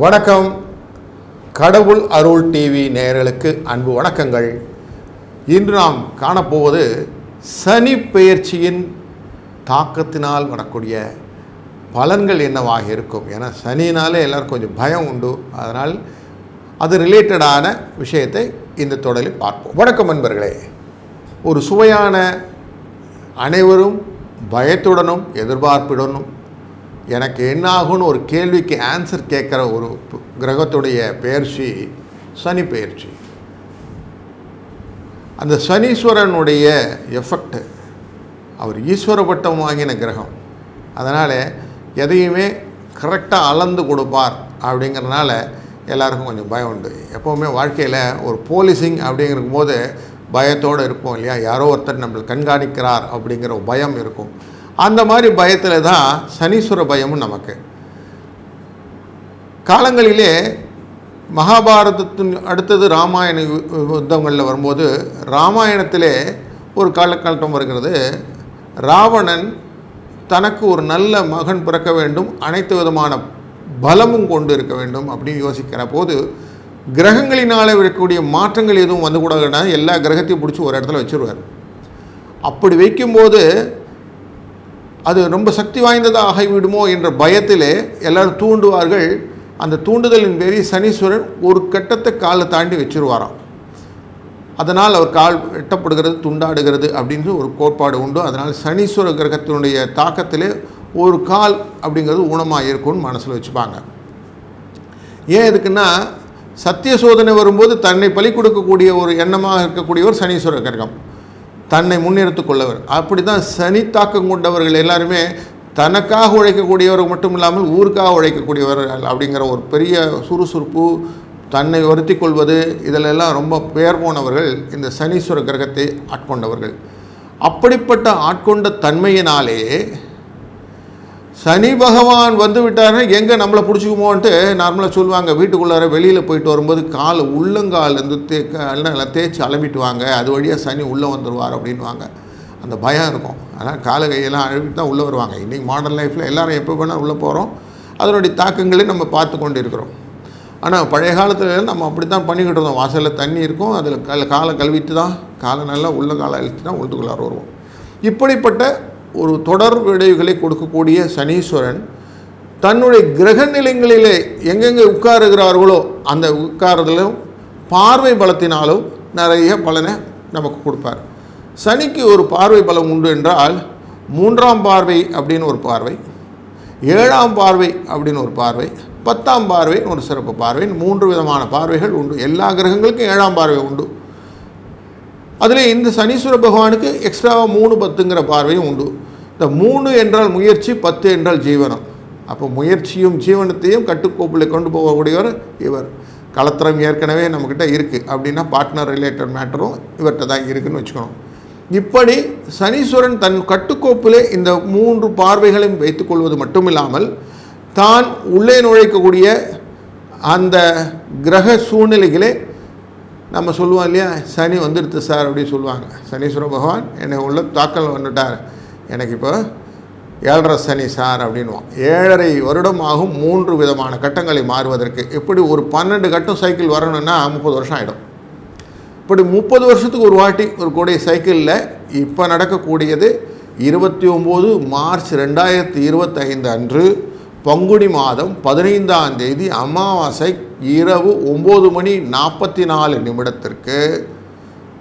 வணக்கம். கடவுள் அருள் டிவி நேயர்களுக்கு அன்பு வணக்கங்கள். இன்று நாம் காணப்போவது சனி பெயர்ச்சியின் தாக்கத்தினால் வரக்கூடிய பலன்கள் என்னவாக இருக்கும். ஏன்னா சனினாலே எல்லாருக்கும் கொஞ்சம் பயம் உண்டு. அதனால் அது ரிலேட்டடான விஷயத்தை இந்த தொடரில் பார்ப்போம். வணக்கம் நண்பர்களே. ஒரு சுவையான, அனைவரும் பயத்துடனும் எதிர்பார்ப்புடனும் எனக்கு என்ன ஆகும்னு ஒரு கேள்விக்கு ஆன்சர் கேட்குற ஒரு கிரகத்துடைய பெயர்ச்சி சனி பெயர்ச்சி. அந்த சனீஸ்வரனுடைய எஃபெக்ட், அவர் ஈஸ்வர பட்டம் வாங்கின கிரகம். அதனால் எதையுமே கரெக்டாக அளந்து கொடுப்பார். அப்படிங்கிறதுனால எல்லாருக்கும் கொஞ்சம் பயம் உண்டு. எப்போவுமே வாழ்க்கையில் ஒரு போலீசிங் அப்படிங்கிற போது பயத்தோடு இருப்போம் இல்லையா. யாரோ ஒருத்தர் நம்மளை கண்காணிக்கிறார் அப்படிங்கிற பயம் இருக்கும். அந்த மாதிரி பயத்தில் தான் சனீஸ்வர பயமும் நமக்கு. காலங்களிலே மகாபாரதத்தின் அடுத்தது ராமாயண யுத்தங்களில் வரும்போது ராமாயணத்திலே ஒரு காலகட்டம் வருகிறது. ராவணன் தனக்கு ஒரு நல்ல மகன் பிறக்க வேண்டும், அனைத்து விதமான பலமும் கொண்டு இருக்க வேண்டும் அப்படின்னு யோசிக்கிற போது கிரகங்களினால் இருக்கக்கூடிய மாற்றங்கள் எதுவும் வந்துக்கூடாதுன்னா எல்லா கிரகத்தையும் பிடிச்சி ஒரு இடத்துல வச்சுருவார். அப்படி வைக்கும்போது அது ரொம்ப சக்தி வாய்ந்ததாக ஆகிவிடுமோ என்ற பயத்திலே எல்லோரும் தூண்டுவார்கள். அந்த தூண்டுதலின் பேரில் சனீஸ்வரன் ஒரு கட்டத்தை காலை தாண்டி வச்சுருவாராம். அதனால் அவர் கால் வெட்டப்படுகிறது, துண்டாடுகிறது அப்படின்னு ஒரு கோட்பாடு உண்டு. அதனால் சனீஸ்வர கிரகத்தினுடைய தாக்கத்திலே ஒரு கால் அப்படிங்கிறது ஊனமாக இருக்கும்னு மனசில் வச்சுப்பாங்க. ஏன் இதுக்குன்னா சத்திய சோதனை வரும்போது தன்னை பலி கொடுக்கக்கூடிய ஒரு எண்ணமாக இருக்கக்கூடியவர் சனீஸ்வர கிரகம், தன்னை முன்னெடுத்து கொள்ளவர். அப்படி தான் சனி தாக்கம் கொண்டவர்கள் எல்லாருமே தனக்காக உழைக்கக்கூடியவர்கள் மட்டும் இல்லாமல் ஊருக்காக உழைக்கக்கூடியவர்கள் அப்படிங்கிற ஒரு பெரிய சுறுசுறுப்பு, தன்னை வருத்தி கொள்வது, இதிலெல்லாம் ரொம்ப பெயர் போனவர்கள் இந்த சனீஸ்வர கிரகத்தை ஆட்கொண்டவர்கள். அப்படிப்பட்ட ஆட்கொண்ட தன்மையினாலே சனி பகவான் வந்து விட்டார்னா எங்கே நம்மளை பிடிச்சிக்குமோன்ட்டு நார்மலாக சொல்லுவாங்க. வீட்டுக்குள்ளார வெளியில் போயிட்டு வரும்போது காலை உள்ளங்காலேருந்து தேய்ச்சி அலம்பிட்டு வாங்க, அது வழியாக சனி உள்ளே வந்துடுவார் அப்படின்வாங்க. அந்த பயம் இருக்கும். ஆனால் காலை கையெல்லாம் அழுவிட்டு தான் உள்ளே வருவாங்க. இன்றைக்கி மாடர்ன் லைஃப்பில் எல்லோரும் எப்போ வேணால் உள்ளே போகிறோம். அதனுடைய தாக்கங்களை நம்ம பார்த்து கொண்டு இருக்கிறோம். ஆனால் பழைய காலத்தில் நம்ம அப்படி தான் பண்ணிக்கிட்டு இருந்தோம். வாசலில் தண்ணி இருக்கும், அதில் காலை கழுவிட்டு தான், காலை நல்லா உள்ள காலை அழித்து தான் உள்ளுக்குள்ளார வருவோம். இப்படிப்பட்ட ஒரு தொடர் விளைவுகளை கொடுக்கக்கூடிய சனீஸ்வரன் தன்னுடைய கிரக நிலைகளிலே எங்கெங்கே உட்காருகிறார்களோ அந்த உட்காரதிலும் பார்வை பலத்தினாலும் நிறைய பலனை நமக்கு கொடுப்பார். சனிக்கு ஒரு பார்வை பலம் உண்டு என்றால் 3ஆம் பார்வை அப்படின்னு ஒரு பார்வை, 7ஆம் பார்வை அப்படின்னு ஒரு பார்வை, 10ஆம் பார்வைன்னு ஒரு சிறப்பு பார்வை, 3 விதமான பார்வைகள் உண்டு. எல்லா கிரகங்களுக்கும் 7ஆம் பார்வை உண்டு. அதில் இந்த சனீஸ்வர பகவானுக்கு எக்ஸ்ட்ராவாக 3, 10ங்கிற பார்வையும் உண்டு. இந்த 3 என்றால் முயற்சி, 10 என்றால் ஜீவனம். அப்போ முயற்சியும் ஜீவனத்தையும் கட்டுக்கோப்பில் கொண்டு போகக்கூடியவர் இவர். கலத்திரம் ஏற்கனவே நம்மக்கிட்ட இருக்குது அப்படின்னா பார்ட்னர் ரிலேட்டட் மேட்டரும் இவர்கிட்ட தான் இருக்குதுன்னு வச்சுக்கணும். இப்படி சனீஸ்வரன் தன் கட்டுக்கோப்பிலே இந்த 3 பார்வைகளையும் வைத்துக்கொள்வது மட்டும் இல்லாமல் தான் உள்ளே நுழைக்கக்கூடிய அந்த கிரக சூழ்நிலைகளே நம்ம சொல்லுவோம் இல்லையா, சனி வந்துடுது சார் அப்படின்னு சொல்லுவாங்க. சனீஸ்வர பகவான் என்னை உள்ள தாக்கல் வந்துட்டார், எனக்கு இப்போ 7.5 சனி சார் அப்படின்வான். 7.5 வருடம் ஆகும் 3 விதமான கட்டங்களை மாறுவதற்கு. இப்படி ஒரு 12 கட்டம் சைக்கிள் வரணும்னா 30 வருஷம் ஆகிடும். இப்படி 30 வருஷத்துக்கு ஒரு வாட்டி ஒரு கூடிய சைக்கிளில் இப்போ நடக்கக்கூடியது 29 மார்ச் 2025 அன்று பங்குனி மாதம் 15ஆம் தேதி அமாவாசை இரவு 9:44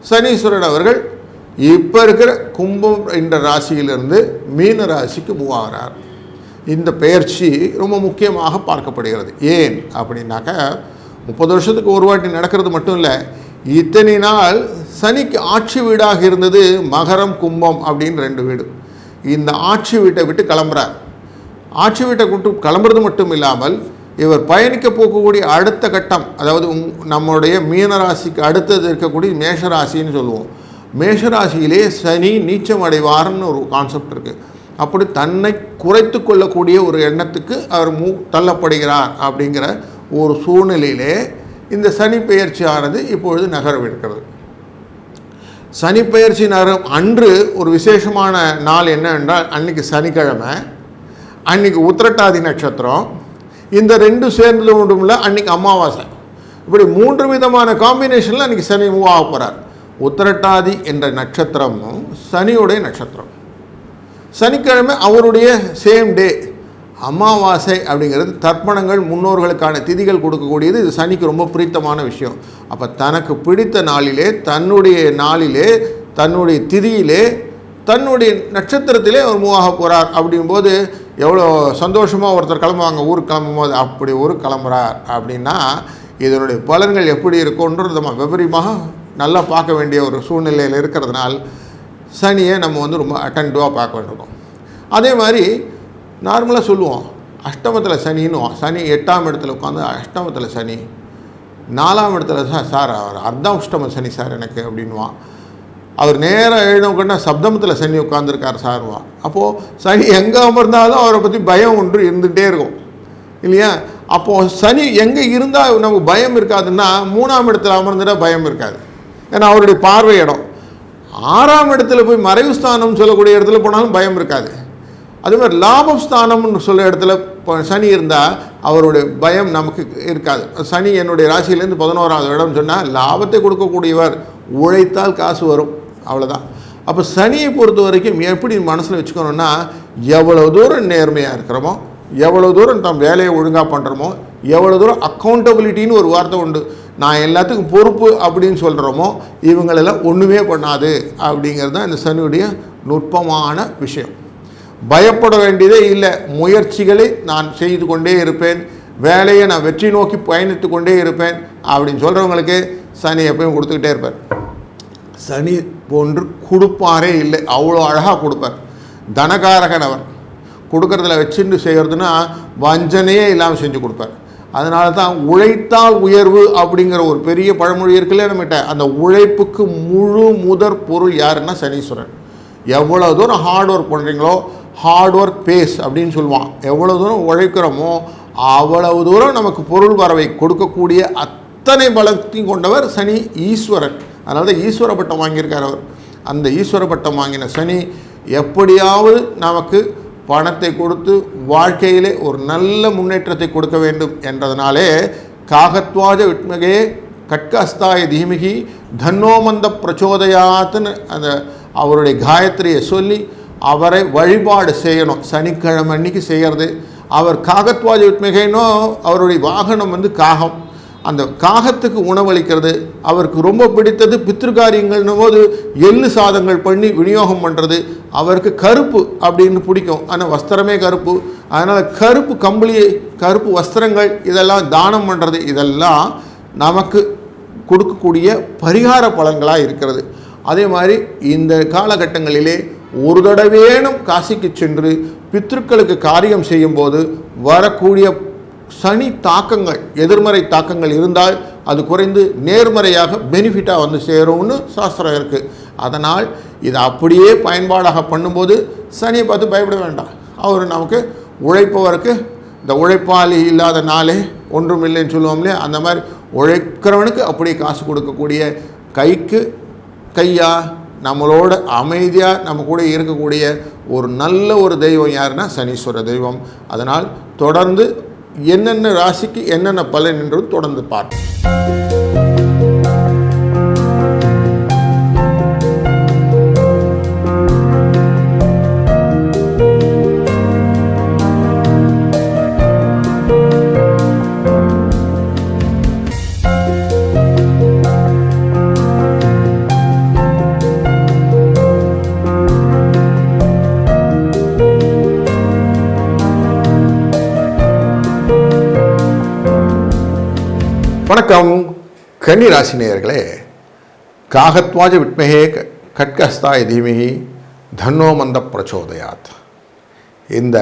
சனீஸ்வரன் அவர்கள் இப்போ இருக்கிற கும்பம் என்ற ராசியிலிருந்து மீன ராசிக்கு மூவ் ஆகிறார். இந்த பெயர்ச்சி ரொம்ப முக்கியமாக பார்க்கப்படுகிறது. ஏன் அப்படின்னாக்கா 30 வருஷத்துக்கு ஒரு வாட்டி நடக்கிறது மட்டும் இல்லை, இத்தனை நாள் சனிக்கு ஆட்சி வீடாக இருந்தது மகரம், கும்பம் அப்படின்னு 2 வீடு. இந்த ஆட்சி வீட்டை விட்டு கிளம்புறார். ஆட்சி வீட்டை விட்டு கிளம்புறது மட்டும் இல்லாமல் இவர் பயணிக்க போகக்கூடிய அடுத்த கட்டம், அதாவது நம்முடைய மீனராசிக்கு அடுத்தது இருக்கக்கூடிய மேஷராசின்னு சொல்லுவோம். மேஷராசியிலே சனி நீச்சம் அடைவார்னு ஒரு கான்செப்ட் இருக்குது. அப்படி தன்னை குறைத்து கொள்ளக்கூடிய ஒரு எண்ணத்துக்கு அவர் தள்ளப்படுகிறார் அப்படிங்கிற ஒரு சூழ்நிலையிலே இந்த சனி பெயர்ச்சியானது இப்பொழுது நகரவிருக்கிறது. சனி பெயர்ச்சி நகரம் அன்று ஒரு விசேஷமான நாள் என்ன என்றால், அன்றைக்கி சனிக்கிழமை, அன்றைக்கி உத்திரட்டாதி நட்சத்திரம். இந்த 2 சேர்ந்தது ஒன்றும் இல்லை, அன்றைக்கி அமாவாசை. இப்படி 3 விதமான காம்பினேஷனில் அன்றைக்கி சனி மூவ் ஆக போகிறார். உத்திரட்டாதி என்ற நட்சத்திரமும் சனியுடைய நட்சத்திரம். சனிக்கிழமை அவருடைய சேம் டே. அமாவாசை அப்படிங்கிறது தர்ப்பணங்கள், முன்னோர்களுக்கான திதிகள் கொடுக்கக்கூடியது. இது சனிக்கு ரொம்ப பிடித்தமான விஷயம். அப்போ தனக்கு பிடித்த நாளிலே, தன்னுடைய நாளிலே, தன்னுடைய திதியிலே, தன்னுடைய நட்சத்திரத்திலே அவர் மூவ் ஆக போகிறார். அப்படிங்கும்போது எவ்வளோ சந்தோஷமாக ஒருத்தர் கிளம்புவாங்க. ஊருக்கு கிளம்பும்போது அப்படி ஊருக்கு கிளம்புறார் அப்படின்னா இதனுடைய பலன்கள் எப்படி இருக்கும்ன்றது நம்ம விபரீமாக நல்லா பார்க்க வேண்டிய ஒரு சூழ்நிலையில் இருக்கிறதுனால் சனியை நம்ம ரொம்ப அட்டென்டிவாக பார்க்க வேண்டியிருக்கோம். அதே மாதிரி நார்மலாக சொல்லுவோம், அஷ்டமத்தில் சனின்னுவோம். சனி 8ஆம் இடத்துல உட்காந்து அஷ்டமத்தில் சனி, 4ஆம் இடத்துல சார் அவர் அர்த்தாஷ்டம சனி சார் எனக்கு அப்படின்வான். அவர் நேராக எழுதணுன்னா சப்தமத்தில் சனி உட்காந்துருக்கார் சார்வான். அப்போது சனி எங்கே அமர்ந்தாலும் அவரை பற்றி பயம் ஒன்று இருந்துகிட்டே இருக்கும் இல்லையா? அப்போது சனி எங்கே இருந்தால் நமக்கு பயம் இருக்காதுன்னா 3ஆம் இடத்துல அமர்ந்துட்டால் பயம் இருக்காது. ஏன்னா அவருடைய பார்வை இடம். 6ஆம் இடத்துல போய் மறைவு ஸ்தானம்னு சொல்லக்கூடிய இடத்துல போனாலும் பயம் இருக்காது. அதே மாதிரி லாபஸ்தானம்னு சொல்ல இடத்துல சனி இருந்தால் அவருடைய பயம் நமக்கு இருக்காது. சனி என்னுடைய ராசியிலேருந்து 11ஆவது இடம் சொன்னால் லாபத்தை கொடுக்கக்கூடியவர், உழைத்தால் காசு வரும், அவ்வளோதான். அப்போ சனியை பொறுத்த வரைக்கும் எப்படி மனசில் வச்சுக்கணுன்னா, எவ்வளோ தூரம் நேர்மையாக இருக்கிறோமோ, எவ்வளோ தூரம் நம்ம வேலையை ஒழுங்காக பண்ணுறோமோ, எவ்வளோ தூரம் அக்கௌண்டபிலிட்டின்னு ஒரு வார்த்தை உண்டு, நான் எல்லாத்துக்கும் பொறுப்பு அப்படின்னு சொல்கிறோமோ, இவங்களெல்லாம் ஒன்றுமே பண்ணாது அப்படிங்கிறது தான் இந்த சனியுடைய நுட்பமான விஷயம். பயப்பட வேண்டியதே இல்லை. முயற்சிகளை நான் செய்து கொண்டே இருப்பேன், வேலையை நான் வெற்றி நோக்கி பயணித்து கொண்டே இருப்பேன் அப்படின்னு சொல்கிறவங்களுக்கு சனி எப்பயும் கொடுத்துக்கிட்டே இருப்பார். சனி போன்று கொடுப்பாரே இல்லை, அவ்வளோ அழகாக கொடுப்பார். தனகாரகன் அவர். கொடுக்கறதுல வச்சுட்டு செய்கிறதுனா வஞ்சனையே இல்லாமல் செஞ்சு கொடுப்பார். அதனால தான் உழைத்தால் உயர்வு அப்படிங்கிற ஒரு பெரிய பழமொழி இருக்குல்ல நம்மகிட்ட. அந்த உழைப்புக்கு முழு முதற் பொருள் யாருன்னா சனீஸ்வரன். எவ்வளோ தூரம் ஹார்ட் ஒர்க் பண்ணுறீங்களோ, ஹார்ட் ஒர்க் பேஸ் அப்படின்னு சொல்லுவான். எவ்வளோ தூரம் உழைக்கிறோமோ அவ்வளவு தூரம் நமக்கு பொருள் வரவை கொடுக்கக்கூடிய அத்தனை பலத்தையும் கொண்டவர் சனி ஈஸ்வரன். அதனால தான் ஈஸ்வர பட்டம் வாங்கியிருக்கார் அவர். அந்த ஈஸ்வர பட்டம் வாங்கின சனி எப்படியாவது நமக்கு பணத்தை கொடுத்து வாழ்க்கையிலே ஒரு நல்ல முன்னேற்றத்தை கொடுக்க வேண்டும் என்றதுனாலே காகத்வாஜ விட்மகே கட்கஸ்தாய தீமிகி தன்னோமந்த பிரச்சோதயாத்துன்னு அந்த அவருடைய காயத்ரியை சொல்லி அவரை வழிபாடு செய்யணும். சனிக்கிழமை அன்னைக்கு செய்கிறது. அவர் காகத்வாஜ விட்மகேனோ அவருடைய வாகனம் காகம். அந்த காகத்துக்கு உணவளிக்கிறது. அவருக்கு ரொம்ப பிடித்தது பித்ருகாரியங்கள்னும் போது எள்ளு சாதங்கள் பண்ணி விநியோகம் பண்ணுறது. அவருக்கு கருப்பு அப்படின்னு பிடிக்கும், ஆனால் வஸ்திரமே கருப்பு. அதனால் கருப்பு கம்பளி, கருப்பு வஸ்திரங்கள் இதெல்லாம் தானம் பண்ணுறது, இதெல்லாம் நமக்கு கொடுக்கக்கூடிய பரிகார பலன்களாக இருக்கிறது. அதே மாதிரி இந்த காலகட்டங்களிலே ஒரு தடவேனும் காசிக்கு சென்று பித்ருக்களுக்கு காரியம் செய்யும்போது வரக்கூடிய சனி தாக்கங்கள், எதிர்மறை தாக்கங்கள் இருந்தால் அது குறைந்து நேர்மறையாக பெனிஃபிட்டாக சேரும்னு சாஸ்திரம் இருக்குது. அதனால் இதை அப்படியே பயன்பாடாக பண்ணும்போது சனியை பார்த்து பயப்பட வேண்டாம். அவர் நமக்கு உழைப்பவருக்கு இந்த உழைப்பாளி இல்லாத நாளே ஒன்றும் இல்லைன்னு சொல்லுவோம் இல்லையா, அந்த மாதிரி உழைக்கிறவனுக்கு அப்படியே காசு கொடுக்கக்கூடிய, கைக்கு கையாக நம்மளோட அமைதியாக நம்ம கூட இருக்கக்கூடிய ஒரு நல்ல ஒரு தெய்வம் யாருன்னா சனீஸ்வர தெய்வம். அதனால் தொடர்ந்து என்னென்ன ராசிக்கு என்னென்ன பலன் என்று தொடர்ந்து பார்ப்போம். வணக்கம் கன்னி ராசி நேயர்களே. காகத்வாஜ விட்மகே கட்கஸ்தாய தீமிகி தன்னோமந்த பிரச்சோதயாத். இந்த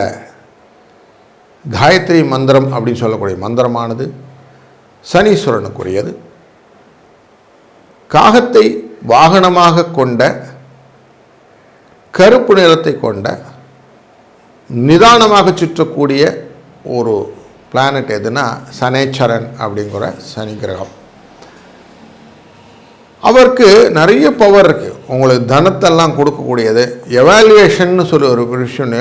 காயத்ரி மந்திரம் அப்படின்னு சொல்லக்கூடிய மந்திரமானது சனீஸ்வரனுக்குரியது. காகத்தை வாகனமாக கொண்ட, கருப்பு நிறத்தை கொண்ட, நிதானமாக சுற்றக்கூடிய ஒரு பிளானட் எதுனா சனேச்சரன் அப்படிங்கிற சனி கிரகம். அவருக்கு நிறைய பவர் இருக்குது. உங்களுக்கு தனத்தெல்லாம் கொடுக்கக்கூடியது. எவாலுவேஷன்னு சொல்லி ஒரு விஷயம்,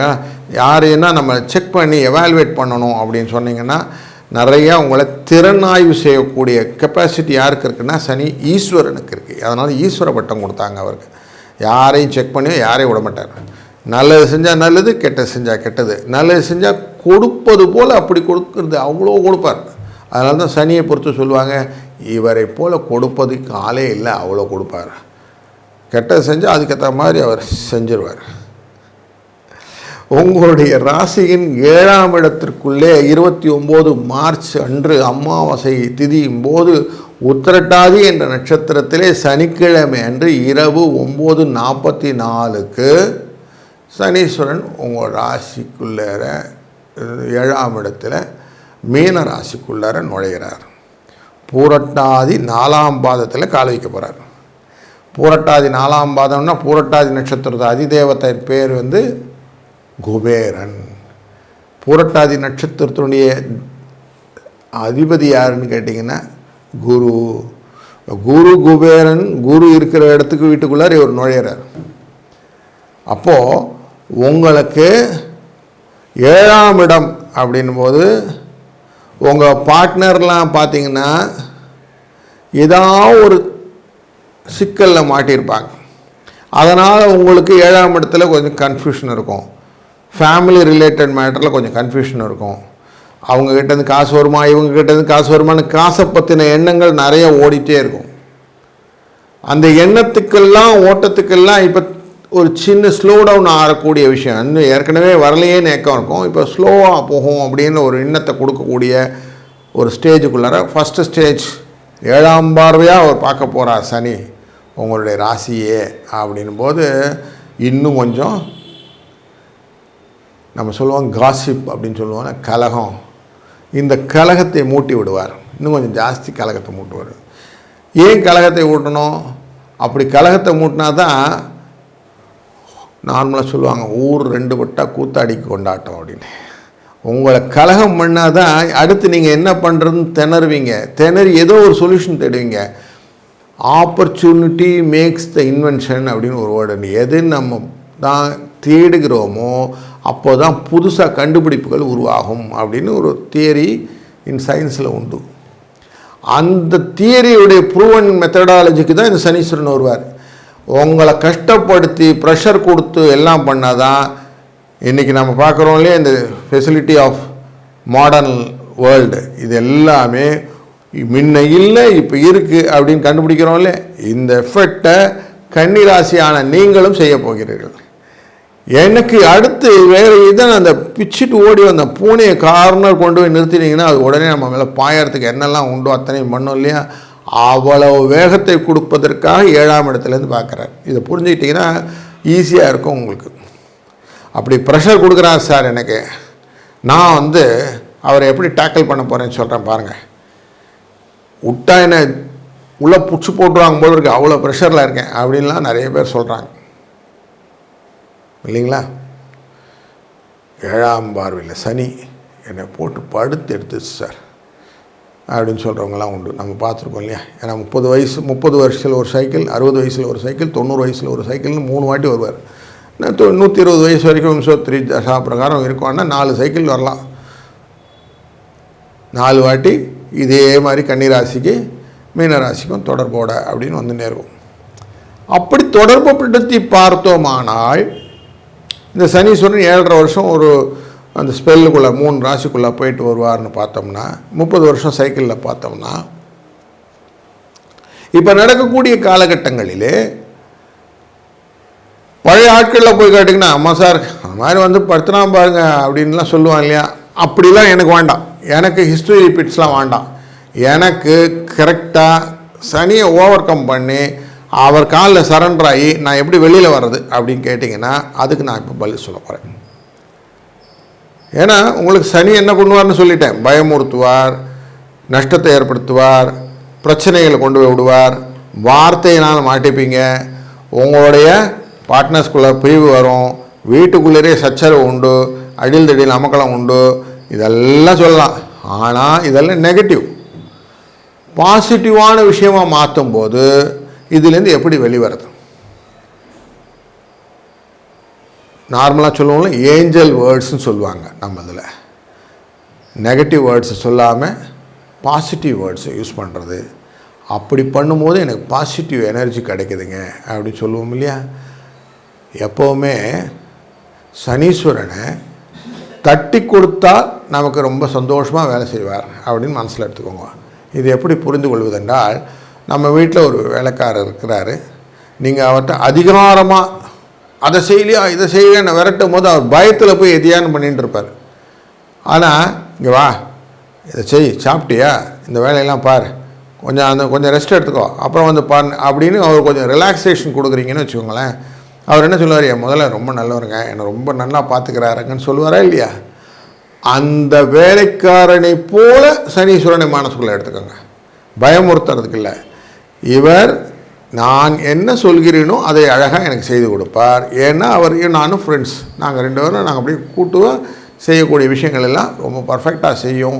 யாரையுன்னா நம்ம செக் பண்ணி எவாலுவேட் பண்ணணும் அப்படின்னு சொன்னீங்கன்னா நிறையா உங்களை திறனாய்வு செய்யக்கூடிய கெப்பாசிட்டி யாருக்கு இருக்குன்னா சனி ஈஸ்வரனுக்கு இருக்குது. அதனால் ஈஸ்வர பட்டம் கொடுத்தாங்க அவருக்கு. யாரையும் செக் பண்ணி யாரையும் விட மாட்டார். நல்லது செஞ்சால் நல்லது, கெட்டது செஞ்சால் கெட்டது. நல்லது செஞ்சால் கொடுப்பது போல் அப்படி கொடுக்குறது அவ்வளோ கொடுப்பார். அதனால தான் சனியை பொறுத்து சொல்லுவாங்க, இவரை போல் கொடுப்பதுக்கு ஆளே இல்லை, அவ்வளோ கொடுப்பார். கெட்டது செஞ்சால் அதுக்கேற்ற மாதிரி அவர் செஞ்சிருவார். உங்களுடைய ராசியின் 7ஆம் இடத்திற்குள்ளே 29 மார்ச் அன்று அமாவாசை திதியும் போது உத்திரட்டாதி என்ற நட்சத்திரத்திலே சனிக்கிழமை அன்று இரவு 9:44 சனீஸ்வரன் உங்கள் ராசிக்குள்ளார 7ஆம் இடத்துல மீன ராசிக்குள்ளார நுழைகிறார். பூரட்டாதி 4ஆம் பாதத்தில் கால் வைக்க போகிறார். பூரட்டாதி 4ஆம் பாதம்னா பூரட்டாதி நட்சத்திரத்தை அதிதேவத்தை பேர் குபேரன். பூரட்டாதி நட்சத்திரத்தினுடைய அதிபதி யாருன்னு கேட்டிங்கன்னா குரு. குரு குபேரன் குரு இருக்கிற இடத்துக்கு வீட்டுக்குள்ளார இவர் நுழையிறார். அப்போது உங்களுக்கு 7ஆம் இடம் அப்படின்னும் போது உங்கள் பார்ட்னர்லாம் பார்த்தீங்கன்னா ஏதாவது ஒரு சிக்கலில் மாட்டியிருப்பாங்க. அதனால் உங்களுக்கு 7ஆம் இடத்துல கொஞ்சம் கன்ஃபியூஷன் இருக்கும். ஃபேமிலி ரிலேட்டட் மேட்டரில் கொஞ்சம் கன்ஃபியூஷன் இருக்கும். அவங்கக்கிட்டேருந்து காசு வருமா, இவங்ககிட்டேருந்து காசு வருமானு காசை பற்றின எண்ணங்கள் நிறைய ஓடிட்டே இருக்கும். அந்த எண்ணத்துக்கெல்லாம் ஓட்டத்துக்கெல்லாம் இப்போ ஒரு சின்ன ஸ்லோ டவுன் ஆகக்கூடிய விஷயம். இன்னும் ஏற்கனவே வரலையேன்னு ஏக்கம் இருக்கும், இப்போ ஸ்லோவாக போகும் அப்படின்னு ஒரு எண்ணத்தை கொடுக்கக்கூடிய ஒரு ஸ்டேஜுக்குள்ளார ஃபஸ்ட்டு ஸ்டேஜ் 7ஆம் பார்வையாக அவர் பார்க்க போகிறார் சனி உங்களுடைய ராசியே. அப்படின்னும் போது இன்னும் கொஞ்சம் நம்ம சொல்லுவோம் காசிப் அப்படின்னு சொல்லுவோம், கலகம். இந்த கலகத்தை மூட்டி விடுவார். இன்னும் கொஞ்சம் ஜாஸ்தி கலகத்தை மூட்டுவார். ஏன் கலகத்தை ஊட்டணும்? அப்படி கலகத்தை மூட்டினா தான் நார்மலாக சொல்லுவாங்க ஊர் 2 பட்டா கூத்தாடிக்கு கொண்டாட்டம் அப்படின்னு. உங்களை கலகம் பண்ணால் தான் அடுத்து நீங்கள் என்ன பண்ணுறதுன்னு திணறி ஏதோ ஒரு சொல்யூஷன் தேடுவீங்க. ஆப்பர்ச்சுனிட்டி மேக்ஸ் த இன்வென்ஷன் அப்படின்னு ஒரு வேர்டு. எது நம்ம தான் தேடுகிறோமோ அப்போ தான் புதுசாக கண்டுபிடிப்புகள் உருவாகும் அப்படின்னு ஒரு தியரி இன் சயின்ஸில் உண்டு. அந்த தியரியுடைய ப்ரூவன் மெத்தடாலஜிக்கு தான் இந்த சனீஸ்வரன் வருவார். உங்களை கஷ்டப்படுத்தி ப்ரெஷர் கொடுத்து எல்லாம் பண்ணால் தான் இன்றைக்கி நம்ம பார்க்குறோம் இல்லையா, இந்த ஃபெசிலிட்டி ஆஃப் மாடர்ன் வேர்ல்டு இது எல்லாமே முன்ன இல்லை இப்போ இருக்குது அப்படின்னு கண்டுபிடிக்கிறோம் இல்லையா. இந்த எஃபெக்டை கன்னிராசியான நீங்களும் செய்ய போகிறீர்கள். எனக்கு அடுத்து வேறு இதை அந்த பிச்சுட்டு ஓடி வந்த பூனையை கார்னர் கொண்டு போய் நிறுத்தினீங்கன்னா அது உடனே நம்ம மேலே பாயறதுக்கு என்னெல்லாம் உண்டோ அத்தனையும் பண்ணோம் இல்லையா. அவ்வளவு வேகத்தை கொடுப்பதற்காக 7ஆம் இடத்துலேருந்து பார்க்குறார். இதை புரிஞ்சுக்கிட்டிங்கன்னா ஈஸியாக இருக்கும் உங்களுக்கு. அப்படி ப்ரெஷர் கொடுக்குறான் சார் எனக்கு, நான் அவரை எப்படி டேக்கிள் பண்ண போகிறேன்னு சொல்கிறேன் பாருங்கள். விட்டா என்ன உள்ளே புடிச்சு போட்டுருவாங்க போல இருக்கு, அவ்வளோ ப்ரெஷரில் இருக்கேன் அப்படின்லாம் நிறைய பேர் சொல்கிறாங்க இல்லைங்களா. 7ஆம் பார்வையில் சனி என்னை போட்டு படுத்து எடுத்துச்சு சார் அப்படின்னு சொல்கிறவங்களாம் உண்டு. நம்ம பார்த்துருக்கோம் இல்லையா. ஏன்னா 30 வருஷத்தில் ஒரு சைக்கிள், 60 வயசில் ஒரு சைக்கிள், 90 வயசில் ஒரு சைக்கிள்னு 3 வாட்டி வருவார். 120 வயசு வரைக்கும் 3 தசா பிரகாரம் இருக்கோன்னா 4 சைக்கிள் வரலாம். 4 வாட்டி இதே மாதிரி கன்னிராசிக்கு மீனராசிக்கும் தொடர்போட அப்படின்னு நேரும். அப்படி தொடர்புபடுத்தி பார்த்தோமானால் இந்த சனீஸ்வரன் 7.5 வருஷம் ஒரு அந்த ஸ்பெல்லுக்குள்ளே 3 ராசிக்குள்ளே போயிட்டு வருவார்னு பார்த்தோம்னா 30 வருஷம் சைக்கிளில் பார்த்தோம்னா இப்போ நடக்கக்கூடிய காலகட்டங்களிலே பழைய ஆட்களில் போய் கேட்டிங்கன்னா அம்மா சார் அந்த மாதிரி படுத்தினா பாருங்க அப்படின்லாம் சொல்லுவாங்க இல்லையா. அப்படிலாம் எனக்கு வேண்டாம். எனக்கு ஹிஸ்ட்ரி ரிப்பீட்ஸ்லாம் வேண்டாம். எனக்கு கரெக்டாக சனியை ஓவர் கம் பண்ணி அவர் காலில் சரண்டர் ஆகி நான் எப்படி வெளியில் வர்றது அப்படின்னு கேட்டிங்கன்னா அதுக்கு நான் இப்போ பதில் சொல்ல போகிறேன். ஏன்னா உங்களுக்கு சனி என்ன பண்ணுவார்னு சொல்லிட்டேன். பயமுறுத்துவார், நஷ்டத்தை ஏற்படுத்துவார், பிரச்சனைகளை கொண்டு போய் விடுவார், வார்த்தையினால் மாட்டிப்பீங்க, உங்களுடைய பார்ட்னர்ஸ்குள்ளே பிரிவு வரும், வீட்டுக்குள்ளேயே சச்சரவு உண்டு, அடில் தடியில் அமக்கலம் உண்டு, இதெல்லாம் சொல்லலாம். ஆனால் இதெல்லாம் நெகட்டிவ். பாசிட்டிவான விஷயமாக மாற்றும் போது இதுலேருந்து எப்படி வெளிவரது? நார்மலாக சொல்லுவோம்ல, ஏஞ்சல் வேர்ட்ஸ்ன்னு சொல்லுவாங்க. நம்ம இதில் நெகட்டிவ் வேர்ட்ஸை சொல்லாமல் பாசிட்டிவ் வேர்ட்ஸை யூஸ் பண்ணுறது. அப்படி பண்ணும்போது எனக்கு பாசிட்டிவ் எனர்ஜி கிடைக்குதுங்க அப்படின்னு சொல்லுவோம் இல்லையா? எப்போவுமே சனீஸ்வரனை தட்டி கொடுத்தால் நமக்கு ரொம்ப சந்தோஷமாக வேலை செய்வார் அப்படின்னு மனசில் எடுத்துக்கோங்க. இது எப்படி புரிந்து கொள்வதென்றால், நம்ம வீட்டில் ஒரு வேலைக்காரர் இருக்கிறாரு. நீங்கள் அவர்கிட்ட அதிகாரமாக அதை செய்யலையா இதை செய்யலைன்னு விரட்டும் போது அவர் பயத்தில் போய் எதையான்னு பண்ணிகிட்டு இருப்பார். ஆனால் இங்கே வா, இதை செய், சாப்பிட்டியா, இந்த வேலையெல்லாம் பார், கொஞ்சம் ரெஸ்ட் எடுத்துக்கோ, அப்புறம் வந்து பாரு அப்படின்னு அவர் கொஞ்சம் ரிலாக்ஸேஷன் கொடுக்குறீங்கன்னு வச்சுக்கோங்களேன். அவர் என்ன சொல்லுவார்? என் முதல்ல ரொம்ப நல்லவருங்க, என்னை ரொம்ப நல்லா பார்த்துக்கிறாருங்கன்னு சொல்லுவாரா இல்லையா? அந்த வேலைக்காரனை போல சனீஸ்வரனை மனசுக்குள்ளே எடுத்துக்கோங்க. பயமுறுத்துறதுக்கு இல்லை. இவர் நான் என்ன சொல்கிறேனோ அதை அழகாக எனக்கு செய்து கொடுப்பார். ஏன்னா அவரையும் நானும் ஃப்ரெண்ட்ஸ், நாங்கள் 2 பேரும் நாங்கள் அப்படியே கூட்டுவோம். செய்யக்கூடிய விஷயங்கள் எல்லாம் ரொம்ப பர்ஃபெக்டாக செய்யும்.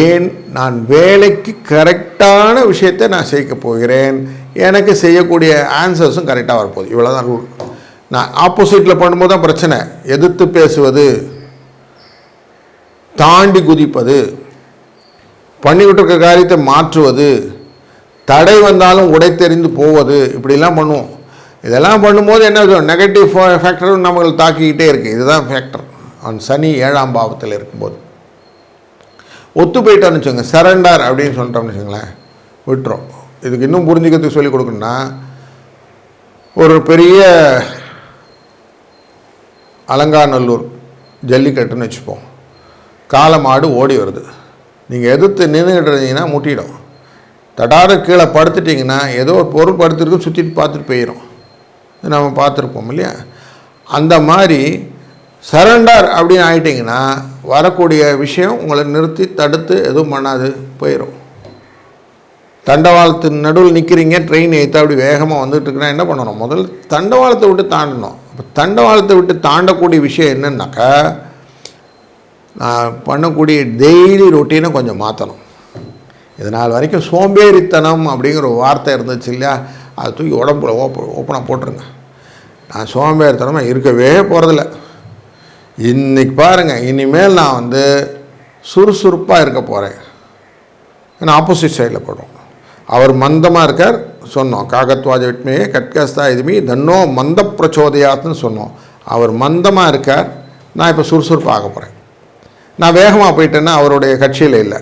ஏன்? நான் வேலைக்கு கரெக்டான விஷயத்தை நான் செய்ய போகிறேன். எனக்கு செய்யக்கூடிய ஆன்சர்ஸும் கரெக்டாக வரப்போகுது. இவ்வளோதான் ரூல். நான் ஆப்போசிட்டில் பண்ணும்போது தான் பிரச்சனை. எதிர்த்து பேசுவது, தாண்டி குதிப்பது, பண்ணிவிட்டு காரியத்தை மாற்றுவது, தடை வந்தாலும் உடைத்தெறிந்து போவது, இப்படிலாம் பண்ணுவோம். இதெல்லாம் பண்ணும்போது என்ன நெகட்டிவ் ஃபேக்டரும் நம்மளை தாக்கிக்கிட்டே இருக்குது. இதுதான் ஃபேக்டர். அவன் சனி 7ஆம் பாவத்தில் இருக்கும்போது ஒத்து போயிட்டான்னு வச்சுக்கோங்க, சரண்டர் அப்படின்னு சொல்லிட்டோம்னு வச்சுங்களேன், விட்டுரும். இதுக்கு இன்னும் புரிஞ்சுக்கிறதுக்கு சொல்லிக் கொடுக்கணுன்னா, ஒரு பெரிய அலங்காநல்லூர் ஜல்லிக்கட்டுன்னு வச்சுப்போம். காளை மாடு ஓடி வருது. நீங்கள் எதிர்த்து நின்றுக்கிட்டு இருந்தீங்கன்னா முட்டிடும். தடார கீழே படுத்துட்டிங்கன்னா ஏதோ ஒரு பொருள் படுத்துருக்கு, சுற்றிட்டு பார்த்துட்டு போயிடும். நம்ம பார்த்துருப்போம் இல்லையா? அந்த மாதிரி சரண்டர் அப்படின்னு ஆகிட்டிங்கன்னா வரக்கூடிய விஷயம் உங்களை நிறுத்தி தடுத்து எதுவும் பண்ணாது, போயிடும். தண்டவாளத்தின் நடுவில் நிற்கிறீங்க, ட்ரெயின் ஏற்ற அப்படி வேகமாக வந்துட்டுருக்குன்னா என்ன பண்ணணும்? முதல்ல தண்டவாளத்தை விட்டு தாண்டணும். அப்போ தண்டவாளத்தை விட்டு தாண்டக்கூடிய விஷயம் என்னன்னாக்கா, நான் பண்ணக்கூடிய டெய்லி ரொட்டீனை கொஞ்சம் மாற்றணும். இதனால் வரைக்கும் சோம்பேறித்தனம் அப்படிங்கிற ஒரு வார்த்தை இருந்துச்சு இல்லையா? அதை தூக்கி உடம்புல ஓப்பனாக போட்டுருங்க. நான் சோம்பேறித்தனமாக இருக்கவே போகிறதில்ல. இன்றைக்கி பாருங்கள், இனிமேல் நான் வந்து சுறுசுறுப்பாக இருக்க போகிறேன். ஏன்னா ஆப்போசிட் சைடில் போடுறோம். அவர் மந்தமாக இருக்கார் சொன்னோம். காகத்வாஜ விட்மையே கட்கஸ்தா இதுமி தன்னோ மந்த பிரச்சோதயாத்துன்னு சொன்னோம். அவர் மந்தமாக இருக்கார், நான் இப்போ சுறுசுறுப்பாக ஆக போகிறேன். நான் வேகமாக போயிட்டேன்னா அவருடைய கட்சியில் இல்லை.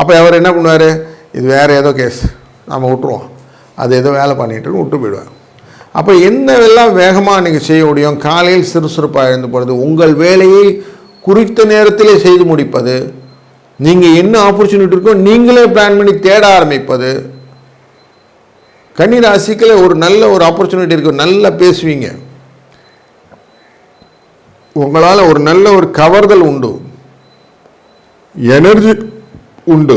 அப்போ அவர் என்ன பண்ணுவார்? இது வேறு ஏதோ கேஸ், நம்ம விட்டுருவோம், அது ஏதோ வேலை பண்ணிட்டு விட்டு போயிடுவார். அப்போ என்னவெல்லாம் வேகமாக நீங்கள் செய்ய முடியும்? காலையில் சுறுசுறுப்பாக எழுந்து போகிறது, உங்கள் வேலையை குறித்த நேரத்திலே செய்து முடிப்பது, நீங்கள் என்ன ஆப்பர்ச்சுனிட்டி இருக்கோ நீங்களே பிளான் பண்ணி தேட ஆரம்பிப்பது. கன்னி ராசிக்குள்ள ஒரு நல்ல ஒரு ஆப்பர்ச்சுனிட்டி இருக்குது, நல்லா பேசுவீங்க, உங்களால் ஒரு நல்ல ஒரு கவர்தல் உண்டு, எனர்ஜி உண்டு.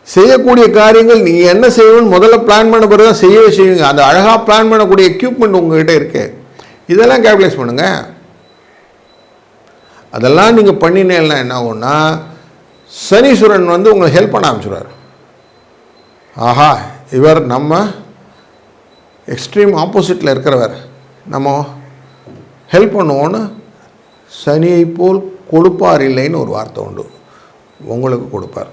செய்யக்கூடிய காரியங்கள் நீங்கள் என்ன செய்யணும்னு முதல்ல பிளான் பண்ண பிறகு தான் செய்யவே செய்வீங்க. அந்த அழகாக பிளான் பண்ணக்கூடிய எக்யூப்மெண்ட் உங்கள்கிட்ட இருக்கு. இதெல்லாம் கேபிடலைஸ் பண்ணுங்கள். அதெல்லாம் நீங்கள் பண்ணினேன்னா என்ன ஆகும்னா, சனீஸ்வரன் வந்து உங்களை ஹெல்ப் பண்ண ஆரம்பிச்சுடுவார். ஆஹா, இவர் நம்ம எக்ஸ்ட்ரீம் ஆப்போசிட்டில் இருக்கிறவர், நம்ம ஹெல்ப் பண்ணுவோன்னு சனியை போல் கொடுப்பார் இல்லைன்னு ஒரு வார்த்தை உண்டு. உங்களுக்கு கொடுப்பார்.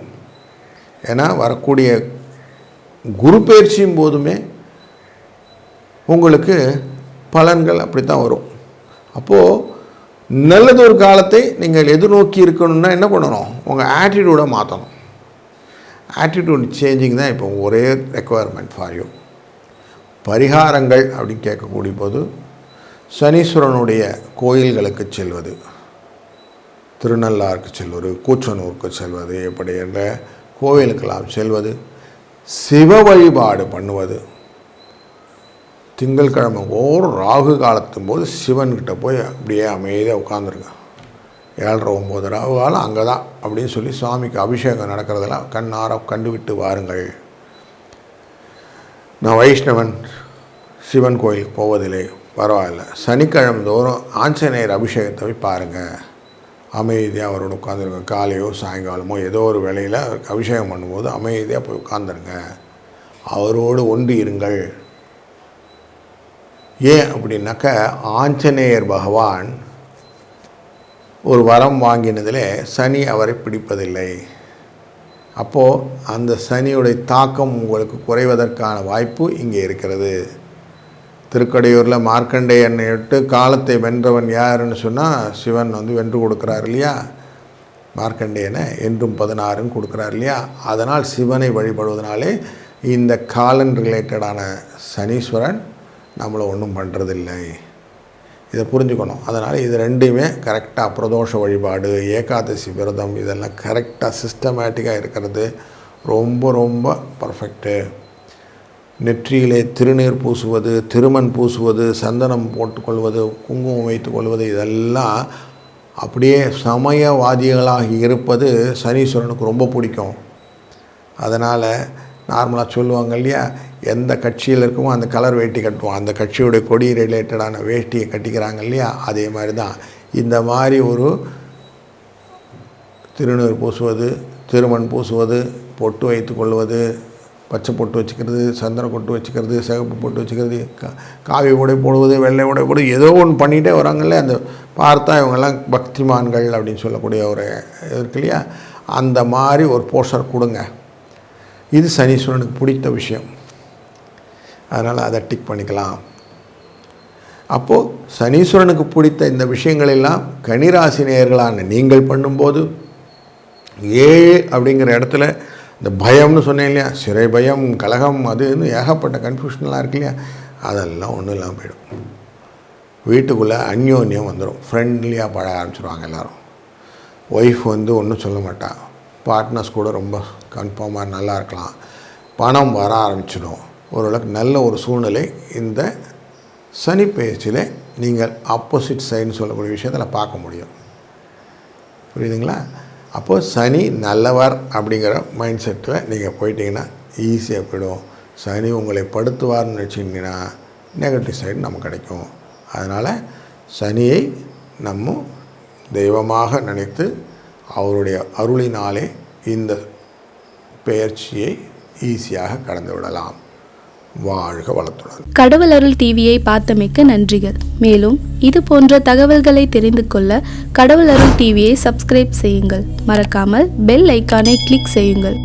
ஏன்னா வரக்கூடிய குரு பயிற்சியும் போதுமே உங்களுக்கு பலன்கள் அப்படி தான் வரும். அப்போது நல்லது ஒரு காலத்தை நீங்கள் எதிர்நோக்கி இருக்கணும்னா என்ன பண்ணணும்? உங்கள் ஆட்டிடியூடை மாற்றணும். ஆட்டிடியூட் சேஞ்சிங் தான் இப்போ ஒரே ரெக்குவயர்மெண்ட் ஃபார் யூ. பரிகாரங்கள் அப்படின்னு கேட்கக்கூடிய போது சனீஸ்வரனுடைய கோயில்களுக்கு செல்வது, திருநள்ளாருக்கு செல்வது, கூச்சனூருக்கு செல்வது, இப்படி என்ற கோவிலுக்கெல்லாம் செல்வது, சிவ வழிபாடு பண்ணுவது. திங்கட்கிழமை ஓர் ராகு காலத்தும் போது சிவன்கிட்ட போய் அப்படியே அமைதியாக உட்காந்துருங்க. 7:30-9 ராகு காலம் அங்கே தான் அப்படின்னு சொல்லி சுவாமிக்கு அபிஷேகம் நடக்கிறதெல்லாம் கண்ணார கண்டுவிட்டு வாருங்கள். நான் வைஷ்ணவன், சிவன் கோயிலுக்கு போவதில்லை, பரவாயில்ல, சனிக்கிழமை தோறும் ஆஞ்சநேயர் அபிஷேகத்தை போய் பாருங்கள். அமைதியாக அவரோட உட்காந்துருங்க. காலையோ சாயங்காலமோ ஏதோ ஒரு வேளையில் அவருக்கு அபிஷேகம் பண்ணும்போது அமைதியாக போய் உட்காந்துருங்க. அவரோடு ஒன்றி இருங்கள். ஏன் அப்படின்னாக்க ஆஞ்சநேயர் பகவான் ஒரு வரம் வாங்கினதில் சனி அவரை பிடிப்பதில்லை. அப்போது அந்த சனியுடைய தாக்கம் உங்களுக்கு குறைவதற்கான வாய்ப்பு இங்கே இருக்கிறது. திருக்கடையூரில் மார்க்கண்டேயனை விட்டு காலத்தை வென்றவன் யாருன்னு சொன்னால் சிவன் வென்று கொடுக்குறார் இல்லையா, மார்க்கண்டேயனை என்றும் 16 கொடுக்குறார் இல்லையா. அதனால் சிவனை வழிபடுவதனாலே இந்த காலன் ரிலேட்டடான சனீஸ்வரன் நம்மளை ஒன்றும் பண்ணுறதில்லை. இதை புரிஞ்சுக்கணும். அதனால் இது ரெண்டுமே கரெக்டாக பிரதோஷ வழிபாடு, ஏகாதசி விரதம் இதெல்லாம் கரெக்டாக சிஸ்டமேட்டிக்காக இருக்கிறது ரொம்ப ரொம்ப பர்ஃபெக்ட்டு. நெற்றியிலே திருநீர் பூசுவது, திருமண் பூசுவது, சந்தனம் போட்டுக்கொள்வது, குங்குமம் வைத்துக்கொள்வது இதெல்லாம் அப்படியே சமயவாதிகளாக இருப்பது சனீஸ்வரனுக்கு ரொம்ப பிடிக்கும். அதனால் நார்மலாக சொல்லுவாங்க இல்லையா, எந்த கட்சியில் இருக்குமோ அந்த கலர் வேட்டி கட்டுவோம், அந்த கட்சியுடைய கொடி ரிலேட்டடான வேட்டியை கட்டிக்கிறாங்க இல்லையா. அதே மாதிரி தான் இந்த மாதிரி ஒரு திருநீர் பூசுவது, திருமண் பூசுவது, பொட்டு வைத்து கொள்வது, பச்சை பொட்டு வச்சுக்கிறது, சந்தன பொட்டு வச்சுக்கிறது, சிகப்பு பொட்டு வச்சுக்கிறது, காவி உடை போடுவது, வெள்ளை உடை போடுவது, ஏதோ ஒன்று பண்ணிகிட்டே வராங்கல்ல. அந்த பார்த்தா இவங்கெல்லாம் பக்திமான்கள் அப்படின்னு சொல்லக்கூடிய ஒரு இருக்கு இல்லையா. அந்த மாதிரி ஒரு போஸ்டர் கொடுங்க. இது சனீஸ்வரனுக்கு பிடித்த விஷயம். அதனால் அதை டிக் பண்ணிக்கலாம். அப்போது சனீஸ்வரனுக்கு பிடித்த இந்த விஷயங்களெல்லாம் கன்னிராசி நேயர்களான நீங்கள் பண்ணும்போது 7 அப்படிங்கிற இடத்துல இந்த பயம்னு சொன்னேன் இல்லையா, சிறை பயம், கலகம், அதுன்னு ஏகப்பட்ட கன்ஃபியூஷன்லாம் இருக்கு இல்லையா, அதெல்லாம் ஒன்றும் இல்லாமல் போயிடும். வீட்டுக்குள்ளே அந்யோன்யம் வந்துடும். ஃப்ரெண்ட்லியாக பழக ஆரம்பிச்சிடுவாங்க எல்லோரும். ஒய்ஃப் ஒன்றும் சொல்ல மாட்டாள். பார்ட்னர்ஸ் கூட ரொம்ப கன்ஃபார்மாக நல்லா இருக்கலாம். பணம் வர ஆரம்பிச்சிடும். ஓரளவுக்கு நல்ல ஒரு சூழ்நிலை இந்த சனி பயிற்சியில் நீங்கள் ஆப்போசிட் சைடுன்னு சொல்லக்கூடிய விஷயத்தில் பார்க்க முடியும். புரியுதுங்களா? அப்போது சனி நல்லவர் அப்படிங்கிற மைண்ட் செட்டில் நீங்கள் போயிட்டீங்கன்னா ஈஸியாக போயிடும். சனி உங்களை படுத்துவார்னு நினச்சிங்கன்னா நெகட்டிவ் சைடு நமக்கு கிடைக்கும். அதனால் சனியை நம்ம தெய்வமாக நினைத்து அவருடைய அருளினாலே இந்த பெயர்ச்சியை ஈஸியாக கடந்து விடலாம். வாழ்க வளத்துடன். கடவுள் அருள் டிவியை பார்த்தமைக்கு நன்றிகள். மேலும் இது போன்ற தகவல்களை தெரிந்து கொள்ள கடவுள் அருள் டிவியை சப்ஸ்கிரைப் செய்யுங்கள். மறக்காமல் பெல் ஐக்கானை கிளிக் செய்யுங்கள்.